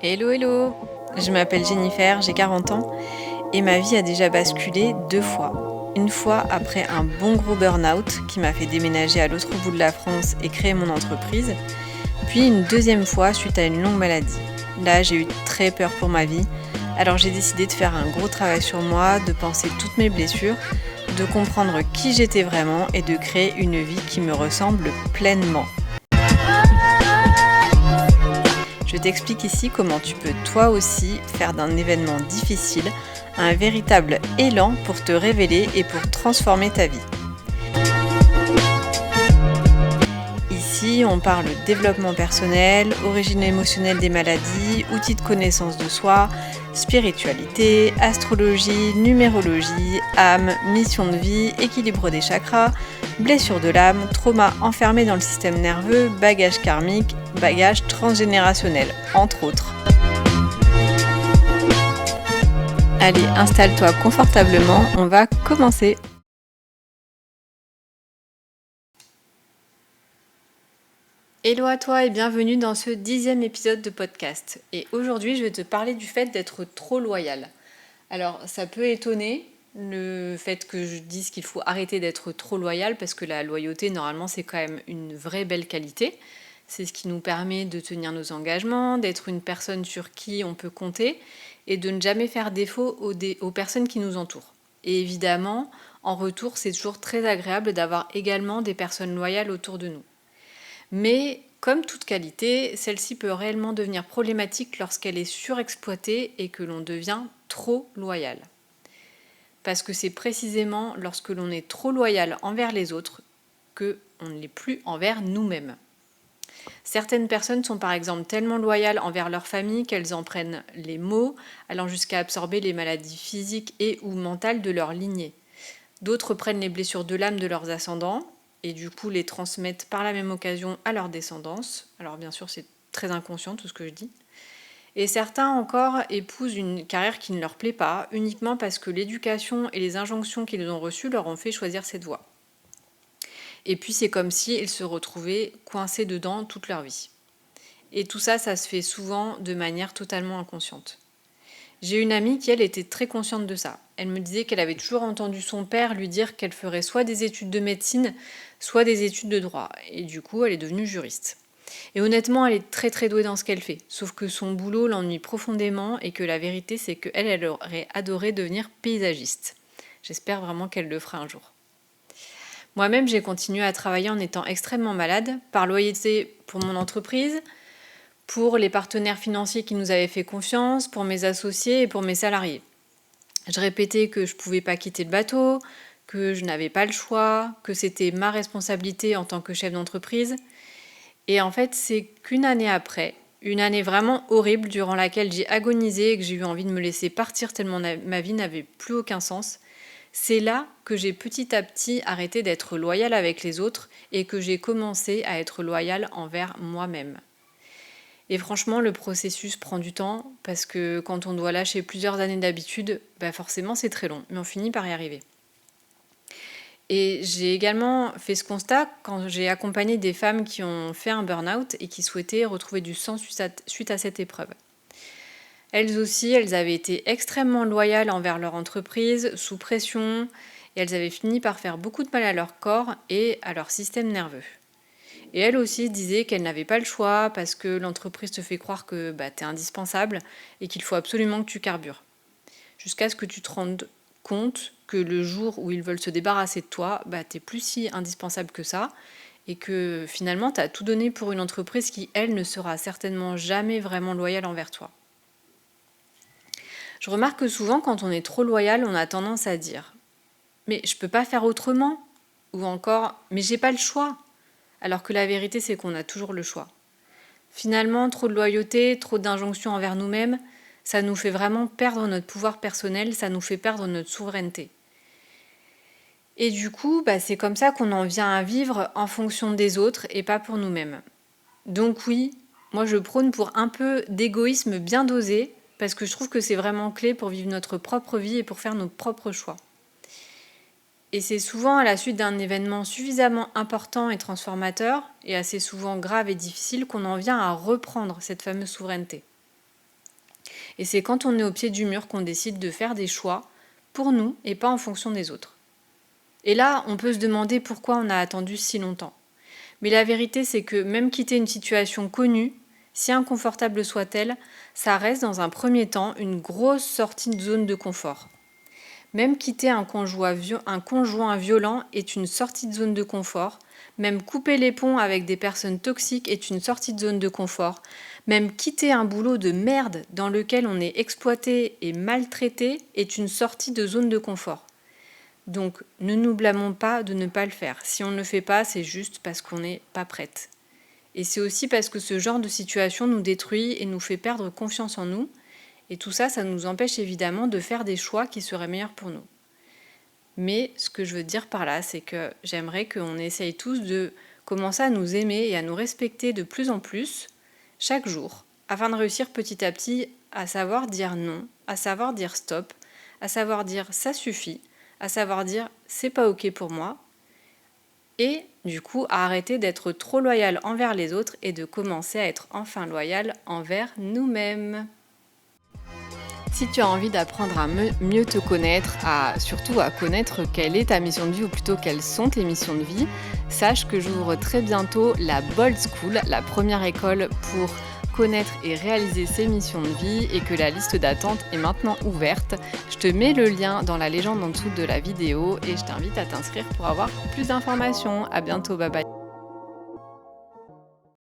Hello, hello! Je m'appelle Jennifer, j'ai 40 ans et ma vie a déjà basculé 2 fois. Une fois après un bon gros burn-out qui m'a fait déménager à l'autre bout de la France et créer mon entreprise, puis une deuxième fois suite à une longue maladie. Là, j'ai eu très peur pour ma vie, alors j'ai décidé de faire un gros travail sur moi, de penser toutes mes blessures, de comprendre qui j'étais vraiment et de créer une vie qui me ressemble pleinement. Je t'explique ici comment tu peux toi aussi faire d'un événement difficile un véritable élan pour te révéler et pour transformer ta vie. Ici, on parle développement personnel, origine émotionnelle des maladies, outils de connaissance de soi, spiritualité, astrologie, numérologie, âme, mission de vie, équilibre des chakras, blessure de l'âme, trauma enfermé dans le système nerveux, bagage karmique, bagage transgénérationnel, entre autres. Allez, installe-toi confortablement, on va commencer. Hello à toi et bienvenue dans ce 10e épisode de podcast. Et aujourd'hui, je vais te parler du fait d'être trop loyal. Alors, ça peut étonner le fait que je dise qu'il faut arrêter d'être trop loyal parce que la loyauté, normalement, c'est quand même une vraie belle qualité. C'est ce qui nous permet de tenir nos engagements, d'être une personne sur qui on peut compter et de ne jamais faire défaut aux personnes qui nous entourent. Et évidemment, en retour, c'est toujours très agréable d'avoir également des personnes loyales autour de nous. Mais comme toute qualité, celle-ci peut réellement devenir problématique lorsqu'elle est surexploitée et que l'on devient trop loyal. Parce que c'est précisément lorsque l'on est trop loyal envers les autres qu'on ne l'est plus envers nous-mêmes. Certaines personnes sont par exemple tellement loyales envers leur famille qu'elles en prennent les maux, allant jusqu'à absorber les maladies physiques et ou mentales de leur lignée. D'autres prennent les blessures de l'âme de leurs ascendants, et du coup les transmettent par la même occasion à leur descendance. Alors bien sûr c'est très inconscient tout ce que je dis. Et certains encore épousent une carrière qui ne leur plaît pas, uniquement parce que l'éducation et les injonctions qu'ils ont reçues leur ont fait choisir cette voie. Et puis c'est comme s'ils se retrouvaient coincés dedans toute leur vie. Et tout ça, ça se fait souvent de manière totalement inconsciente. J'ai une amie qui, elle, était très consciente de ça. Elle me disait qu'elle avait toujours entendu son père lui dire qu'elle ferait soit des études de médecine, soit des études de droit. Et du coup, elle est devenue juriste. Et honnêtement, elle est très très douée dans ce qu'elle fait. Sauf que son boulot l'ennuie profondément et que la vérité, c'est qu'elle, elle aurait adoré devenir paysagiste. J'espère vraiment qu'elle le fera un jour. Moi-même, j'ai continué à travailler en étant extrêmement malade, par loyauté pour mon entreprise, pour les partenaires financiers qui nous avaient fait confiance, pour mes associés et pour mes salariés. Je répétais que je ne pouvais pas quitter le bateau, que je n'avais pas le choix, que c'était ma responsabilité en tant que chef d'entreprise. Et en fait, c'est qu'une année après, une année vraiment horrible durant laquelle j'ai agonisé et que j'ai eu envie de me laisser partir tellement ma vie n'avait plus aucun sens, c'est là que j'ai petit à petit arrêté d'être loyale avec les autres et que j'ai commencé à être loyale envers moi-même. Et franchement, le processus prend du temps parce que quand on doit lâcher plusieurs années d'habitude, forcément c'est très long, mais on finit par y arriver. Et j'ai également fait ce constat quand j'ai accompagné des femmes qui ont fait un burn-out et qui souhaitaient retrouver du sens suite à cette épreuve. Elles aussi, elles avaient été extrêmement loyales envers leur entreprise, sous pression, et elles avaient fini par faire beaucoup de mal à leur corps et à leur système nerveux. Et elle aussi disait qu'elle n'avait pas le choix parce que l'entreprise te fait croire que t'es indispensable et qu'il faut absolument que tu carbures. Jusqu'à ce que tu te rendes compte que le jour où ils veulent se débarrasser de toi, t'es plus si indispensable que ça et que finalement t'as tout donné pour une entreprise qui, elle, ne sera certainement jamais vraiment loyale envers toi. Je remarque que souvent, quand on est trop loyal, on a tendance à dire « mais je peux pas faire autrement » ou encore « mais j'ai pas le choix ». Alors que la vérité, c'est qu'on a toujours le choix. Finalement, trop de loyauté, trop d'injonctions envers nous-mêmes, ça nous fait vraiment perdre notre pouvoir personnel, ça nous fait perdre notre souveraineté. Et du coup, c'est comme ça qu'on en vient à vivre en fonction des autres et pas pour nous-mêmes. Donc oui, moi je prône pour un peu d'égoïsme bien dosé, parce que je trouve que c'est vraiment clé pour vivre notre propre vie et pour faire nos propres choix. Et c'est souvent à la suite d'un événement suffisamment important et transformateur, et assez souvent grave et difficile, qu'on en vient à reprendre cette fameuse souveraineté. Et c'est quand on est au pied du mur qu'on décide de faire des choix pour nous et pas en fonction des autres. Et là, on peut se demander pourquoi on a attendu si longtemps. Mais la vérité, c'est que même quitter une situation connue, si inconfortable soit-elle, ça reste dans un premier temps une grosse sortie de zone de confort. Même quitter un conjoint violent est une sortie de zone de confort. Même couper les ponts avec des personnes toxiques est une sortie de zone de confort. Même quitter un boulot de merde dans lequel on est exploité et maltraité est une sortie de zone de confort. Donc ne nous blâmons pas de ne pas le faire. Si on ne le fait pas, c'est juste parce qu'on n'est pas prête. Et c'est aussi parce que ce genre de situation nous détruit et nous fait perdre confiance en nous. Et tout ça, ça nous empêche évidemment de faire des choix qui seraient meilleurs pour nous. Mais ce que je veux dire par là, c'est que j'aimerais qu'on essaye tous de commencer à nous aimer et à nous respecter de plus en plus, chaque jour, afin de réussir petit à petit à savoir dire non, à savoir dire stop, à savoir dire ça suffit, à savoir dire c'est pas ok pour moi, et du coup à arrêter d'être trop loyal envers les autres et de commencer à être enfin loyal envers nous-mêmes. Si tu as envie d'apprendre à mieux te connaître, surtout à connaître quelle est ta mission de vie ou plutôt quelles sont tes missions de vie, sache que j'ouvre très bientôt la Bold School, la première école pour connaître et réaliser ses missions de vie et que la liste d'attente est maintenant ouverte. Je te mets le lien dans la légende en dessous de la vidéo et je t'invite à t'inscrire pour avoir plus d'informations. À bientôt, bye bye.